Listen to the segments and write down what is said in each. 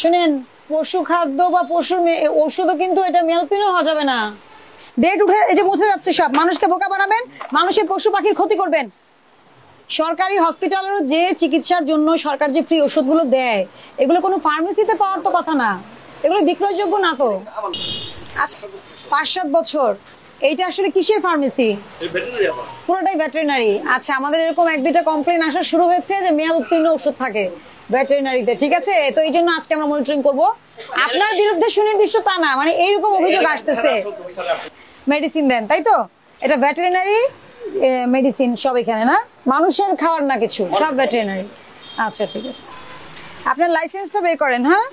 শুনেন, পশু খাদ্য বা পশুর ওষুধও কিন্তু এটা মেয়াদোত্তীর্ণ হওয়া যাবে না। ডেট উঠে এই যে মুছে যাচ্ছে সব। মানুষকে বোকা বানাবেন, মানুষের পশু পাখির ক্ষতি করবেন। সরকারি হসপিটালেরও যে চিকিৎসার জন্য সরকার যে ফ্রি ওষুধগুলো দেয়, এগুলো কোনো ফার্মেসিতে পাওয়ার তো কথা না, এগুলো বিক্রয়যোগ্য না তো। আচ্ছা, 5-7 বছর এইটা আসলে কিসের ফার্মেসি? পুরোটাই ভেটেরিনারি। আচ্ছা, আমাদের এরকম 1-2টা কমপ্লেন আসা শুরু হয়েছে যে মেয়াদ উত্তীর্ণ ওষুধ থাকে ভেটেরিনারিতে। ঠিক আছে, তো এই জন্য আজকে আমরা মনিটরিং করব। আপনার বিরুদ্ধে সুনির্দিষ্ট তা না, মানে এইরকম অভিযোগ আসতেছে। মেডিসিন দেন, তাই তো? এটা ভেটেরিনারি মেডিসিন সব এখানে না, মানুষের খাওয়ার না কিছু, সব ভেটেরিনারি। আচ্ছা ঠিক আছে, আপনার লাইসেন্সটা বের করেন। হ্যাঁ,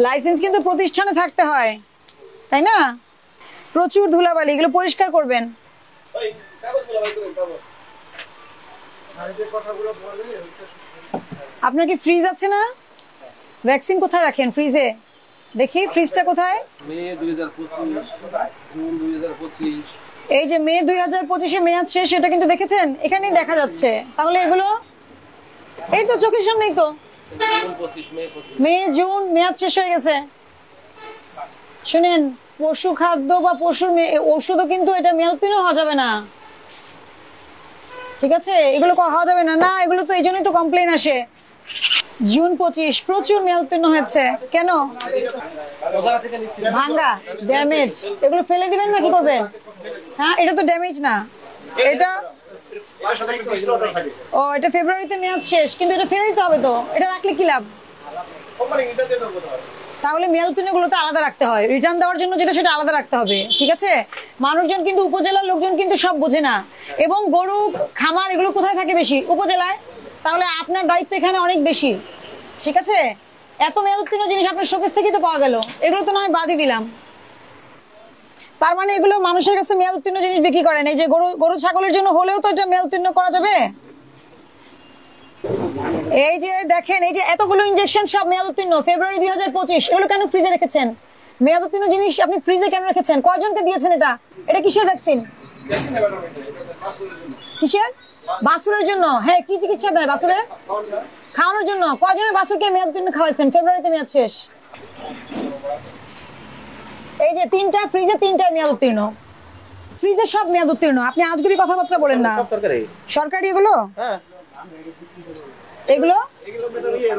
লাইসেন্স কিন্তু প্রতিষ্ঠানে থাকতে হয়, তাই না? প্রচুর ধুলাবালি, এগুলো পরিষ্কার করবেন। আপনার কি ফ্রিজ আছে না? ভ্যাকসিন কোথায় রাখেন? ফ্রিজে দেখি, ফ্রিজটা কোথায়? এই যে মে 2025-এ মেয়াদ শেষ, এটা কিন্তু দেখেছেন, এখানেই দেখা যাচ্ছে। তাহলে এগুলো এই তো চোখের সামনেই তো, মে জুন মেয়াদ শেষ হয়ে গেছে। শুনেন, পশু খাদ্য বা পশুর ওষুধও কিন্তু এটা মেয়াদোত্তীর্ণ হওয়া যাবে না। ঠিক আছে, এগুলো হওয়া যাবে না। না, এগুলো তো এই জন্যই তো কমপ্লেন আসে। জুন 25 প্রচুর মেয়াদোত্তীর্ণ হয়েছে। কেন? ভাঙ্গা, ড্যামেজ, এগুলো ফেলে দিবেন না কি করবেন? হ্যাঁ, এটা তো ড্যামেজ না, এটা ও এটা ফেব্রুয়ারিতে মেয়াদ শেষ, কিন্তু এটা ফেলে দিতে হবে তো, এটা রাখলে কি লাভ? তাহলে মেয়াদোত্তীর্ণ গুলো তো আলাদা রাখতে হয়, রিটার্ন দেওয়ার জন্য যেটা সেটা আলাদা রাখতে হবে। ঠিক আছে, মানুষজন কিন্তু, উপজেলার লোকজন কিন্তু সব বোঝে না। এবং গরু খামার এগুলো কোথায় থাকে বেশি? উপজেলায়। তাহলে আপনার দায়িত্ব এখানে অনেক বেশি। ঠিক আছে, এত মেয়াদোত্তীর্ণ জিনিস আপনার শোকেস থেকেই তো পাওয়া গেল, এগুলো তো নয় বাদই দিলাম। তার মানে এগুলো মানুষের কাছে মেয়াদোত্তীর্ণ জিনিস বিক্রি করেন। এই যে গরু ছাগলের জন্য হলেও তো এটা মেয়াদোত্তীর্ণ করা যাবে। এই যে দেখেন, এই যে এতগুলো ইনজেকশন সব মেয়াদোত্তীর্ণ, ফেব্রুয়ারি 2025। এগুলো কেন ফ্রিজে রেখেছেন? মেয়াদোত্তীর্ণ জিনিস আপনি ফ্রিজে কেন রেখেছেন? কয়জনকে দিয়েছেন এটা? এটা কিসের ভ্যাকসিন? কিসের? বাছুরের জন্য। হ্যাঁ, কি চিকিৎসা দেয় বাছুরের? খাওয়ানোর জন্য। কয়জনের বাছুরকে মেয়াদোত্তীর্ণ খাওয়াইছেন? ফেব্রুয়ারিতে মেয়াদ শেষ। এই যে 3টা ফ্রিজে, 3টাই মেয়াদোত্তীর্ণ। ফ্রিজে সব মেয়াদোত্তীর্ণ। আপনি আজগুবি কথাবার্তা বলেন না। সরকারি এগুলো? হ্যাঁ, এগুলো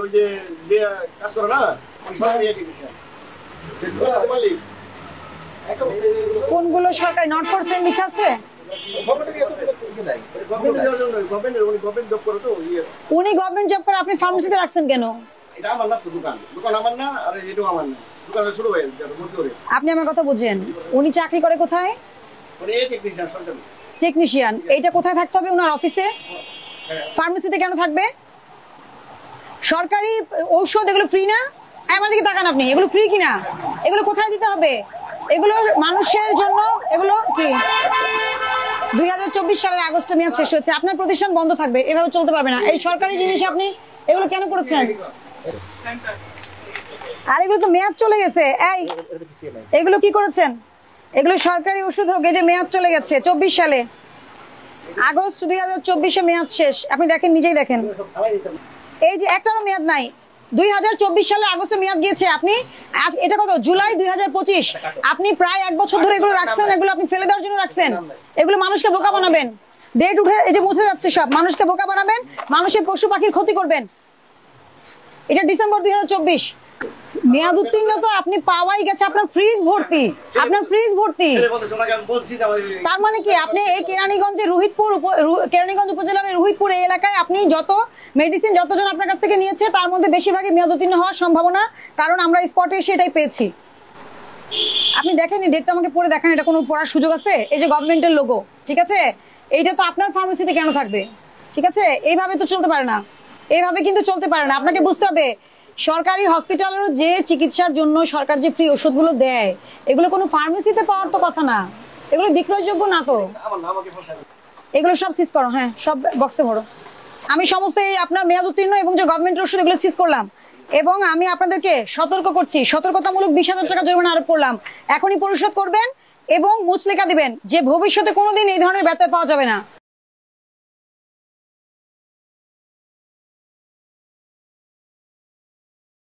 ওই যে কাজ করে না, কোনগুলো সরকারি? নট ফর সেল লেখা আছে। উনি গভর্নমেন্ট জব করে, আপনি ফার্মেসিতে রাখছেন কেন? এটা আমার না, দোকান আমার না, আর এটাও আমার না, দোকানের ছোট ভাই। আপনি আমার কথা বুঝেন, উনি চাকরি করে কোথায়? উনি টেকনিশিয়ান, সরকারি টেকনিশিয়ান। এইটা কোথায় থাকতে হবে? ওনার অফিসে। ফার্মেসিতে কেন থাকবে? সরকারি ঔষধ এগুলো ফ্রি না? আমার দিকে তাকান আপনি, এগুলো ফ্রি কিনা? এগুলো কোথায় দিতে হবে? এগুলো মানুষের জন্য। এগুলো কি 2024 সালের আগস্টে মেয়াদ শেষ হয়েছে, আপনার প্রতিষ্ঠান বন্ধ থাকবে, এভাবে চলতে পারবে না। এই সরকারি জিনিস আপনি এগুলো কেন করেছেন? আর এগুলো তো মেয়াদ চলে গেছে। এই এগুলো কি করেছেন? এগুলো সরকারি ওষুধ হোক, এই যে মেয়াদ চলে গেছে 24 সালে, আগস্ট 2024-এ মেয়াদ শেষ। আপনি দেখেন, নিজেই দেখেন, এই যে একটারও মেয়াদ নাই। 2024 সালের আগস্টে মেয়াদ গিয়েছে। আপনি আজ এটা কত? জুলাই 2025। আপনি প্রায় 1 বছর ধরে এগুলো রাখছেন। এগুলো আপনি ফেলে দেওয়ার জন্য রাখছেন। এগুলো মানুষকে বোকা বানাবেন। ডেট উঠে এই যে মুছে যাচ্ছে সব। মানুষকে বোকা বানাবেন, মানুষের পশু পাখির ক্ষতি করবেন। এটা ডিসেম্বর 2024। মেয়াদ উত্তীর্ণ তো আপনি পাওয়াই গেছে, আপনার ফ্রিজ ভর্তি, আপনার ফ্রিজ ভর্তি। তার মানে কি? আপনি এই কেরানীগঞ্জে কেরানীগঞ্জ উপজেলার রোহিতপুর এই এলাকায় আপনি যত মেডিসিন যতজন আপনার কাছ থেকে নিয়েছে, তার মধ্যে বেশিরভাগই মেয়াদ উত্তীর্ণ হওয়ার সম্ভাবনা, কারণ আমরা স্পটে এসে এটাই পেয়েছি। আপনি দেখেন, ডেটটা আমাকে পড়ে দেখান, এটা কোনো পড়ার সুযোগ আছে? এই যে গভর্নমেন্টের লোগো, ঠিক আছে, এইটা তো আপনার ফার্মেসিতে কেন থাকবে? ঠিক আছে, এইভাবে তো চলতে পারে না, এইভাবে কিন্তু চলতে পারে না। আপনাকে বুঝতে হবে, সরকারি হসপিটালেরও যে চিকিৎসার জন্য সরকার যে ফ্রি ওষুধগুলো দেয়, এগুলো কোনো ফার্মেসিতে পাওয়ার তো কথা না, এগুলো বিক্রয়যোগ্য না তো। এগুলো সব সিজ করো। হ্যাঁ, সব বক্সে ভরো। আমি সমস্ত এই আপনার মেয়াদ উত্তীর্ণ এবং যে গভর্নমেন্টের ওষুধ এগুলো সিজ করলাম, এবং আমি আপনাদেরকে সতর্ক করছি, সতর্কতামূলক 20,000 টাকা জরিমানা আরোপ করলাম। এখনই পরিশোধ করবেন এবং মুচলেখা দিবেন যে ভবিষ্যতে কোনোদিন এই ধরনের ব্যত্যয় পাওয়া যাবে না।